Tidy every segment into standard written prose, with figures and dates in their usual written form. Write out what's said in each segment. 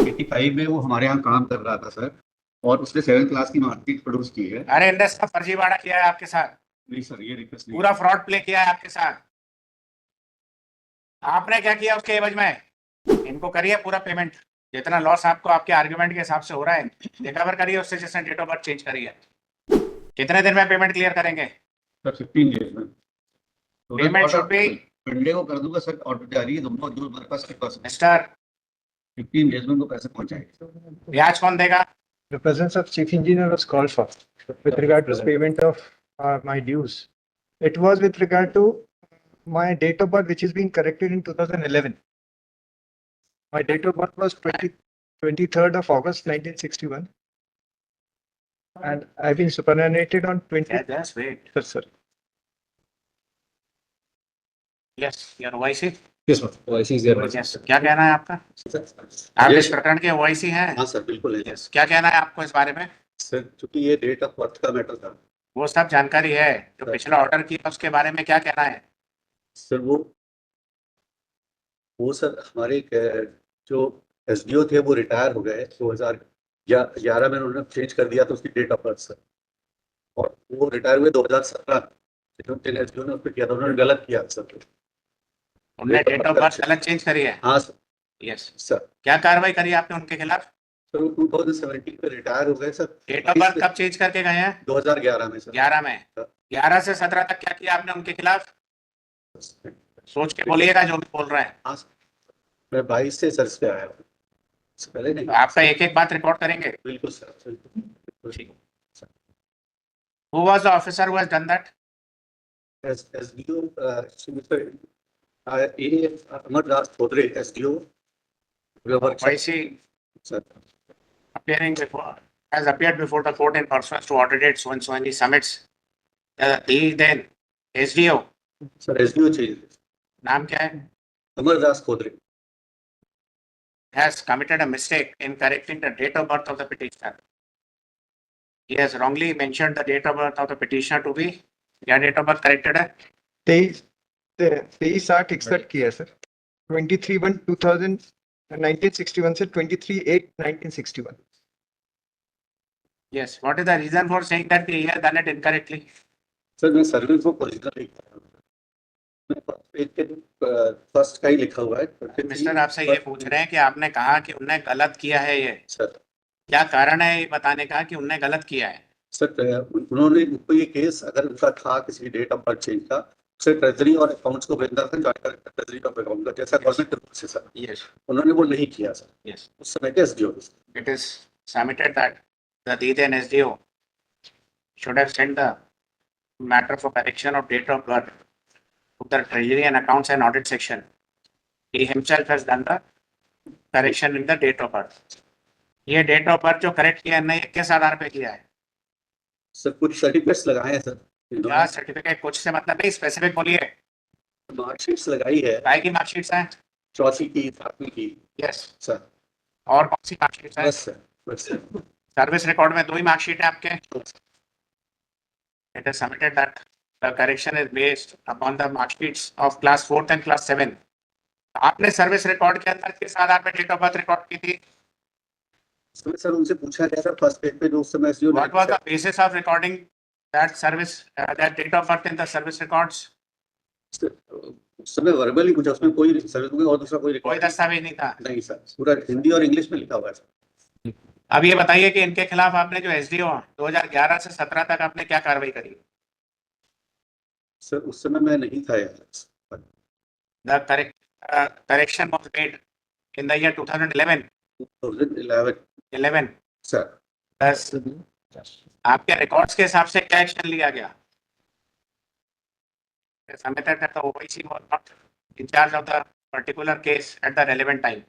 85 में वो हमारे यहाँ काम कर रहा था सर, और उसने 7th क्लास की मार्कशीट प्रोड्यूस की है। अरे इंडस का फर्जीवाड़ा किया है आपके साथ, नहीं सर, ये रिक्वेस्ट नहीं। पूरा फ्रॉड प्ले किया है आपके साथ। आपने क्या किया उसके एवज में? इनको करिए पूरा पेमेंट, जितना लॉस आपको आपके आर्गुमेंट के हिसाब से हो रहा है रिकवर करिए उससे, जिसने डेट ऑफ बर्थ चेंज करी है। कितने दिन में पेमेंट क्लियर करेंगे? सर 15 डेज में तुरंत payment should order be. Monday को कर दूंगा सर, ऑर्डर जारी है दोनों जो हमारे पास के पास। मिस्टर, 15 डेज में उनको पैसे पहुंचाएंगे। ब्याज कौन देगा? The presence of chief engineer was called for with regard to payment of my dues. It was with regard to my date of birth, which is being corrected in 2011. My date of birth was 23rd of August 1961. And I've been superannuated on 20. Just wait. Yes, sir. Yes, your OIC? Yes sir, OIC is there. Yes, क्या कहना है आपका? आप इस प्रकरण के OIC हैं? हाँ सर, बिल्कुल है। Yes, क्या कहना है आपको इस बारे में? सर चूंकि ये डेट ऑफ बर्थ का मैटर था। वो सब जानकारी है, जो पिछला ऑर्डर किया उसके बारे में क्या कहना है? सर वो सर हमारे जो एसडीओ थे वो रिटायर हो गए 2011 में, उन्होंने चेंज कर दिया था उसकी डेट ऑफ बर्थ सर, और वो रिटायर हुए 2017। एसडीओ ने उस पर किया था, उन्होंने गलत किया सर। उन्होंने डेट ऑफ बर्थ गलत चेंज करी है? हाँ सर। यस सर क्या कार्रवाई करी आपने उनके खिलाफ? सर वो 2017 में रिटायर हो गए सर। डेट ऑफ बर्थ कब चेंज करके गए हैं? 2011 में सर। 11 में? 11 से 17 तक क्या किया आपने उनके खिलाफ? सोच के बोलिएगा जो भी बोल रहे हैं। हाँ सर, मैं 22 से सर पे आया हूँ, पहले नहीं। तो आपका एक एक बात रिकॉर्ड करेंगे। बिल्कुल सर, ठीक। Who was the officer who has done that? SDO Amardas Podre, SDO. YC appearing before, has appeared before the court in pursuance to order date so and so, and he submits the then SDO. Sir, SDO चाहिए। नाम क्या है? Amar Das खोदरे has committed a mistake in correcting the date of birth of the petitioner. He has wrongly mentioned the date of birth of the petitioner to be, क्या date of birth corrected है? 23/8 किया sir, 23/1/2000 1961 से 23/8/1961. Yes. What is the reason for saying that he has done it incorrectly? Sir मैं service book original लिखा हूँ, first का ही लिखा हुआ है। मिस्टर आपसे ये पूछ रहे हैं कि आपने कहा कि उन्होंने गलत किया है, ये सर क्या कारण है ये बताने का कि उन्होंने गलत किया है? सर उन्होंने उनको ये केस अगर उनका था किसी डेट ऑफ बर्थ चेंज का, उसे ट्रेजरी और अकाउंट्स को भेजना था, जॉइंट ट्रेजरी ऑफ अकाउंट का, जैसा गवर्नमेंट रूल से सर। यस उन्होंने वो नहीं किया सर। यस उस समय के SDO it is submitted that the then SDO should have sent the matter for correction of date of birth to the Treasury and Accounts and Audit section. He himself has done the correction in the date of birth. ये date of birth जो correct किया है, किस आधार पे किया है? Sir कुछ certificates लगाए हैं सर। क्या सर्टिफिकेट? कुछ से मतलब नहीं, स्पेसिफिक बोलिए। मार्कशीट्स लगाई है। काय की मार्कशीट्स हैं? चौथी की, सातवीं की। Yes sir. और कौन सी मार्कशीट्स हैं? बस सर, बस सर। सर्विस रिकॉर्ड में 2 ही मार्कशीट है आपके। It is submitted that the correction is based upon the mark sheets of class 4th and class 7. आपने सर्विस रिकॉर्ड के अंदर किस आधार पे डेट ऑफ बर्थ रिकॉर्ड की थी? सर उनसे पूछा गया था फर्स्ट पेज पे जो उस समय SDO. What was the basis of recording that service, that date of birth in the service records? उस समय वर्बल ही पूछा, उसमें कोई सर्विस बुक और दूसरा कोई कोई दस्तावेज नहीं था? नहीं सर, पूरा हिंदी और इंग्लिश में लिखा हुआ है सर। अब ये बताइए कि इनके खिलाफ आपने जो एसडीओ 2011 से 17 तक आपने क्या कार्रवाई करी? सर उस समय मैं नहीं था यार। The correction was made in the year 2011. 2011 sir. बस आपके रिकॉर्ड्स के हिसाब से क्या एक्शन लिया गया? Submitted that the OIC was not in charge of the particular case at the relevant time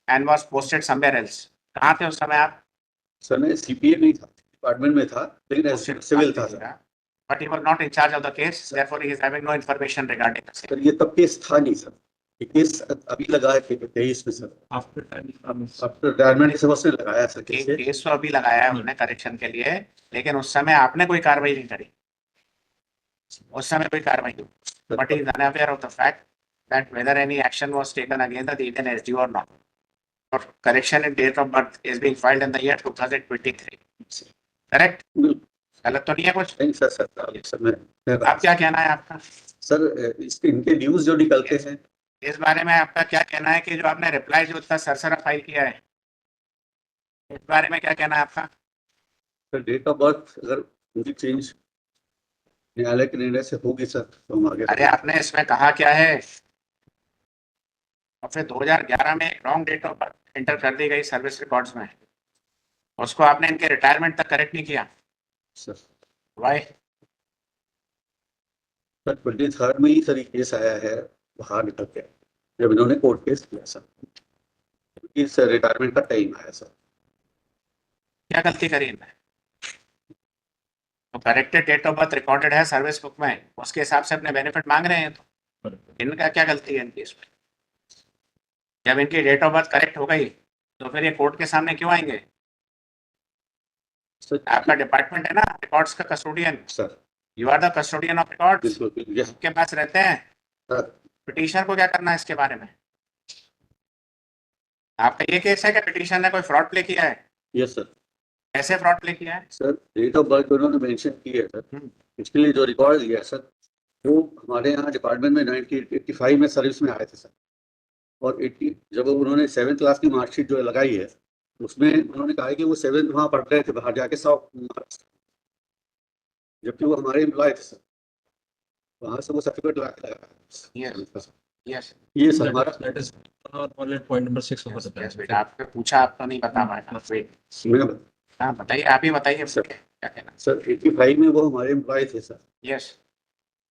and was posted somewhere else. कहाँ थे उस समय आप? सर मैं सीपीए नहीं था, डिपार्टमेंट में था, लेकिन सिविल था sir. But he was not in charge of the case, therefore he is having no information regarding the same. Sir ये तब केस था नहीं सर, ये केस अभी लगा है 23 में सर, आफ्टर रिटायरमेंट से उसने लगाया सर केस तो अभी लगाया है उन्होंने करेक्शन के लिए, लेकिन उस समय आपने कोई कार्रवाई नहीं करी, उस समय कोई कार्रवाई नहीं। But he is unaware of the fact that whether any action was taken against the Indian SDO or not. of correction in date of birth is being filed in the year 2023. Correct? बिल्कुल गलत तो नहीं है कुछ? नहीं sir मैं आप क्या कहना है आपका? सर इसके इनके ड्यूज जो निकलते हैं इस बारे में आपका क्या कहना है कि जो आपने रिप्लाई जो इतना सरसरा फाइल किया है, इस बारे में क्या कहना है आपका? सर डेट ऑफ बर्थ अगर पूरी चेंज न्यायालय के निर्णय से होगी सर तो हम आगे अरे आपने इसमें कहा क्या है? और फिर 2011 में एक wrong date of birth enter कर दी गई सर्विस रिकॉर्ड्स में, उसको आपने इनके रिटायरमेंट तक करेक्ट नहीं किया। Sir Y? सर 23rd में ही सर ये केस आया है बाहर निकल के जब इन्होंने कोर्ट केस किया सर इस रिटायरमेंट का टाइम आया सर क्या गलती करी इनने? तो corrected date of birth recorded है सर्विस बुक में, उसके हिसाब से अपने बेनिफिट मांग रहे हैं, तो इनका क्या गलती है इनकी इसमें? जब इनकी डेट ऑफ बर्थ करेक्ट हो गई तो फिर ये कोर्ट के सामने क्यों आएंगे? सर आपका डिपार्टमेंट है ना रिकॉर्ड्स का custodian, sir you are the custodian of records, बिल्कुल यस आपके पास रहते हैं। सर पिटीशनर को क्या करना है इसके बारे में? आपका ये केस है कि पिटीशनर ने कोई फ्रॉड प्ले किया है? यस सर कैसे फ्रॉड प्ले किया है? सर डेट ऑफ बर्थ उन्होंने मेंशन की है सर हम्म। इसके लिए जो रिकॉर्ड दिया है सर वो हमारे यहाँ डिपार्टमेंट में 1985 में सर्विस में आए थे सर और 80 जब उन्होंने 7th क्लास की मार्कशीट जो लगाई है उसमें उन्होंने कहा है कि वो 7th वहाँ पढ़ रहे थे बाहर जाके महाराष्ट्र जबकि वो हमारे एम्प्लॉय थे सर वहाँ से वो सर्टिफिकेट ला के लगा यस ये सर हमारा That is point number 6 of the yes बेटा, आपने पूछा, आप तो नहीं बता पाएगा। वेट, मैं हाँ बताइए, आप ही बताइए सर। क्या कहना? सर 85 में वो हमारे एम्प्लॉय थे सर यस,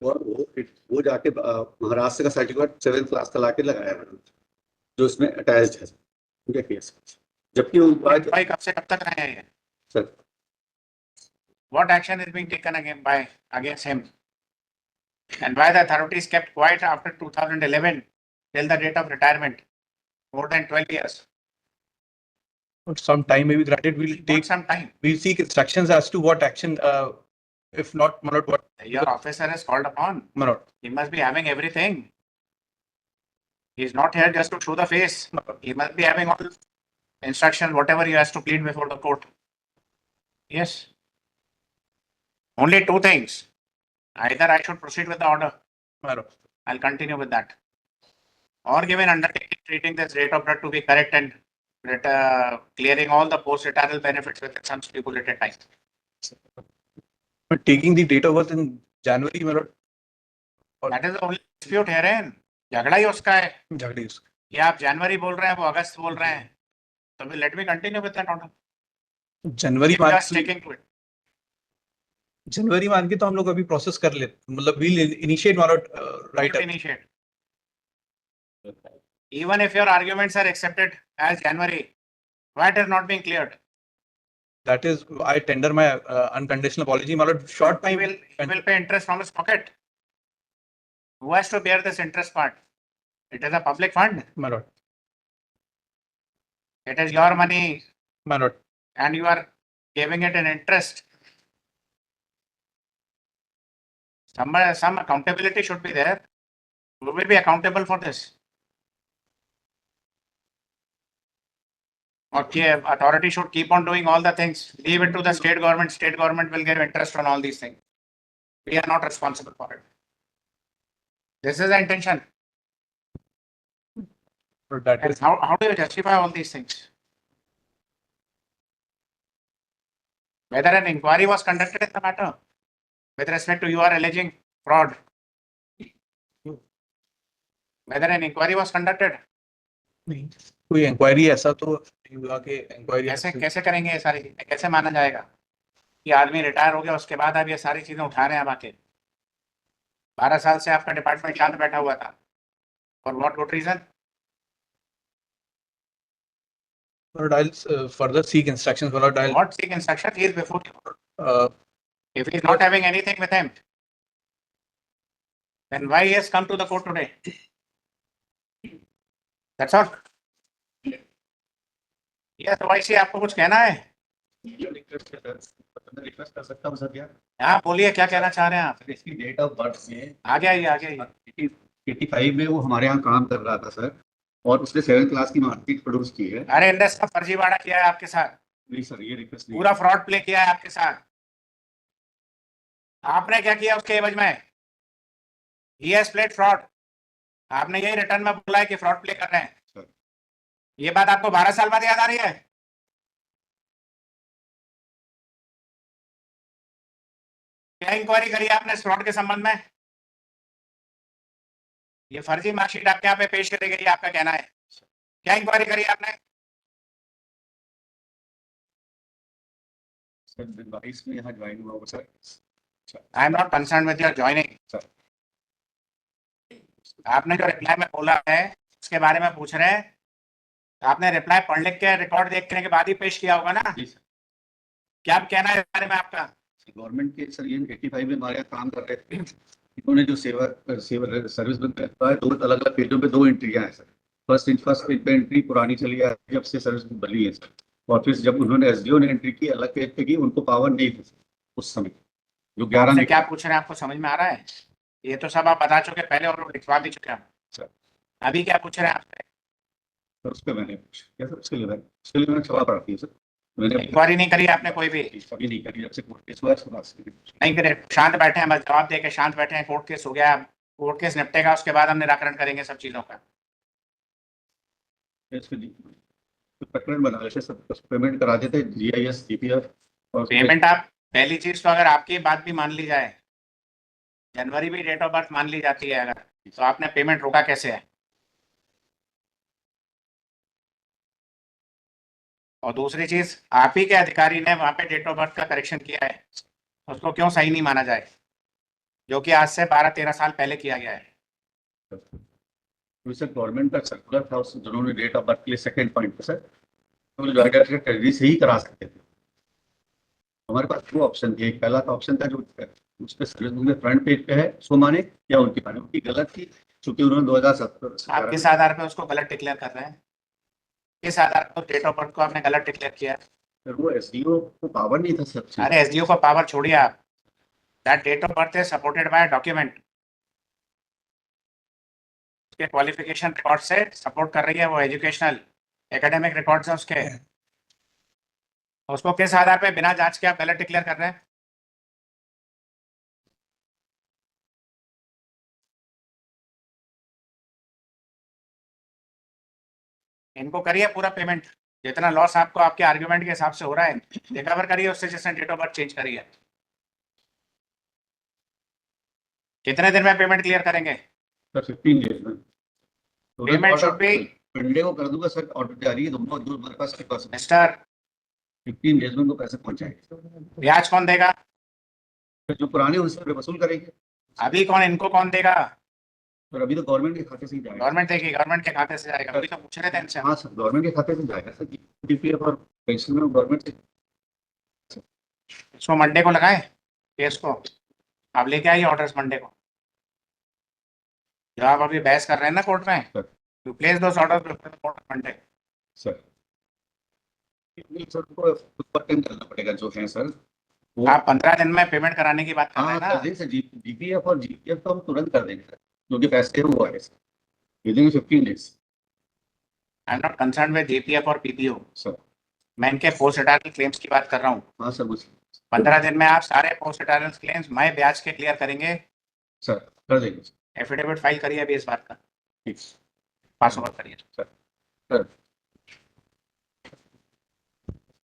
और वो जाके महाराष्ट्र का सर्टिफिकेट 7th क्लास का लाके लगाया मैडम जो इसमें अटैच्ड है उनके केस जबकि वो एम्प्लॉय थे भाई कब से कब तक रहे हैं? Sir What action is being taken against him? And why the authorities kept quiet after 2011 till the date of retirement? More than 12 years. Some time may be granted. We'll Take take, some time. we'll seek instructions as to what action, if not, Manoj, what, Your officer is called upon. Manoj. He must be having everything. He's not here just to show the face. He must be having all instructions, whatever he has to plead before the court. Yes. Only two things. Either I should proceed with the order. Manoj. I'll continue with that. Or give an undertaking treating this rate of blood to be correct and clearing all the post-retirement benefits within some stipulated time. But taking the date of birth in January, Manoj. That is the only dispute herein. झगड़ा ही उसका है Jagdi is. कि आप जनवरी बोल रहे हैं, वो अगस्त बोल रहे हैं. तो फिर let me continue with that order. January मान Just sticking to it. जनवरी मान के तो हम लोग अभी प्रोसेस कर लेते, मतलब we'll initiate Manoj, right Don't up. initiate. Even if your arguments are accepted as January, why it is not being cleared? That is, I tender my unconditional apology, Manoj. Short He time. will pay interest from his pocket. Who has to bear this interest part? It is a public fund. Manoj. It is your money Manoj. and you are giving it an interest. Some accountability should be there. Who will be accountable for this? Okay, authority should keep on doing all the things. Leave it to the state government. State government will give interest on all these things. We are not responsible for it. This is the intention. That And is, how do you justify all these things? Whether an inquiry was conducted in the matter with respect to you are alleging fraud. Whether an inquiry was conducted. कोई inquiry ऐसा तो नहीं हुआ कि inquiry कैसे करेंगे ये सारी चीजें? कैसे माना जाएगा कि आदमी रिटायर हो गया उसके बाद आप ये सारी चीजें उठा रहे हैं आके? 12 साल से आपका डिपार्टमेंट शांत बैठा हुआ था. For what good reason? But I'll further seek instructions. But I'll What seek instruction? He is before you. uh, If he is not having anything with him, then why he has come to the court today? That's all. Yes, why see आपको कुछ कहना है? Request कर सकता हूँ sir क्या हाँ बोलिए, क्या कहना चाह रहे हैं आप? इसकी डेट ऑफ बर्थ में आगे आइए, आगे आइए. 85 में वो हमारे यहाँ काम कर रहा था सर और उसने 7th क्लास की मार्कशीट प्रोड्यूस की है। अरे इंदर सब फर्जीवाड़ा किया है आपके साथ, नहीं सर, ये रिक्वेस्ट नहीं। पूरा फ्रॉड प्ले किया है आपके साथ। आपने क्या किया उसके एवज में? He has played fraud. आपने यही रिटर्न में बोला है कि फ्रॉड प्ले कर रहे हैं। सर। ये बात आपको 12 साल बाद याद आ रही है? क्या इंक्वायरी करी आपने इस फ्रॉड के संबंध में? ये फर्जी मार्कशीट आपके यहाँ पे पेश करी गई, आपका कहना है? क्या इंक्वायरी करी आपने? सर 22 में यहाँ ज्वाइन हुआ हूँ sir. I am not concern with your joining. Sir. आपने जो रिप्लाई में बोला है उसके बारे में पूछ रहे हैं। आपने रिप्लाई पढ़ लिख के रिकॉर्ड देखने के बाद ही पेश किया होगा ना? जी सर। क्या कहना है इस बारे में आपका? गवर्नमेंट के सर ये 85 में हमारे यहाँ काम कर रहे थे, इन्होंने जो सेवा सर्विस बुक है, दो अलग अलग पेजों पे 2 एंट्रियां हैं सर। फर्स्ट पेज पे एंट्री पुरानी चली है जब से सर्विस बुक बनी है सर, और फिर जब उन्होंने एसडीओ ने एंट्री की अलग पेज पे की, उनको पावर नहीं थी उस समय, जो 11 आपसे में क्या पूछ रहे हैं आपको समझ में आ रहा है? ये तो सब आप बता चुके पहले और लिखवा भी चुके हैं सर। अभी क्या पूछ रहे हैं आपसे? सर उस पर मैंने पूछा सर, उसके लिए मैंने सवाल रखी है सर। मैंने इंक्वायरी नहीं करी आपने कोई भी? कभी नहीं करी, जब से कोर्ट केस हुआ है, उसके बाद से नहीं करे, शांत बैठे हैं, बस जवाब दे के शांत बैठे हैं। कोर्ट केस हो गया, कोर्ट केस निपटेगा, उसके बाद हम निराकरण करेंगे सब चीजों का। प्रकरण बना लेते सब, पेमेंट करा देते जीआईएस जीपीएफ और पेमेंट आप, पहली चीज तो अगर आपकी बात भी मान ली जाए, जनवरी भी डेट ऑफ बर्थ मान ली जाती है अगर, तो आपने पेमेंट रोका कैसे है? और दूसरी चीज, आप ही के अधिकारी ने वहां पे डेट ऑफ बर्थ का करेक्शन किया है, उसको क्यों सही नहीं माना जाए, जो कि आज से 12-13 साल पहले किया गया है? तो सर गवर्नमेंट का सर्कुलर था, उस जिन्होंने डेट ऑफ बर्थ के लिए सेकंड पॉइंट पे सर, तो जो ट्रेजरी से ही करा सकते थे। हमारे पास 2 ऑप्शन थे, एक पहला का ऑप्शन था जो उस पर सर्विस बुक में फ्रंट पेज पे है, सो माने, या उनकी माने, उनकी गलत थी, क्योंकि उन्होंने 2017 आप किस आधार पे उसको गलत डिक्लेयर कर रहे हैं? किस आधार पर डेट ऑफ बर्थ को आपने गलत डिक्लेयर किया है? सर वो एसडीओ को पावर नहीं था सर। अरे एसडीओ को पावर छोड़िए आप, that date of birth is supported by document, उसके क्वालिफिकेशन रिकॉर्ड से सपोर्ट कर रही है, वो एजुकेशनल एकेडमिक रिकॉर्ड्स हैं उसके। उसको किस आधार पे बिना जांच के आप गलत डिक्लेयर कर रहे हैं? इनको करिए पूरा पेमेंट, जितना लॉस आपको आपके आर्ग्यूमेंट के हिसाब से हो रहा है रिकवर करिए उससे, जिसने डेट ऑफ बर्थ चेंज करी है। कितने दिन में पेमेंट क्लियर करेंगे? सर 15 डेज में पेमेंट शुड बी, मंडे को कर दूंगा सर, ऑर्डर जारी है, दोनों जो हमारे पास मिस्टर 15 डेज में उनको पैसे पहुंच जाएंगे। ब्याज कौन देगा? फिर जो पुराने उनसे वसूल करेंगे। अभी कौन, इनको कौन देगा? सर अभी तो गवर्नमेंट के खाते से ही जाएगा। गवर्नमेंट देगी, गवर्नमेंट के खाते से जाएगा, अभी तो पूछ रहे थे इनसे। हाँ सर, गवर्नमेंट के खाते से जाएगा सर, डीपीएफ और पेंशन में गवर्नमेंट से। इसको मंडे को लगाए केस को, आप लेके आइए ऑर्डर्स मंडे को, जो आप अभी बहस कर रहे हैं ना कोर्ट में, sir. You place those orders before the court Monday. Sir sir को अटेंड करना पड़ेगा जो है सर, वो आप 15 दिन में पेमेंट कराने की बात कर रहे हाँ हैं ना? कर देंगे सर, डीपीएफ और जीपीएफ तो हम तुरंत कर देंगे सर, क्योंकि पैसे हुआ है sir, within 15 days. I am not concern with GPF और पीपीओ, सर मैं इनके पोस्ट रिटायरमेंट क्लेम्स की बात कर रहा हूँ। हाँ सर मुझे 15 दिन में आप सारे पोस्ट रिटायरमेंट क्लेम्स मैं ब्याज के क्लियर करेंगे। सर कर देंगे एफिडेविट फाइल करिए अभी इस बात का, ठीक पास ओवर करिए। सर।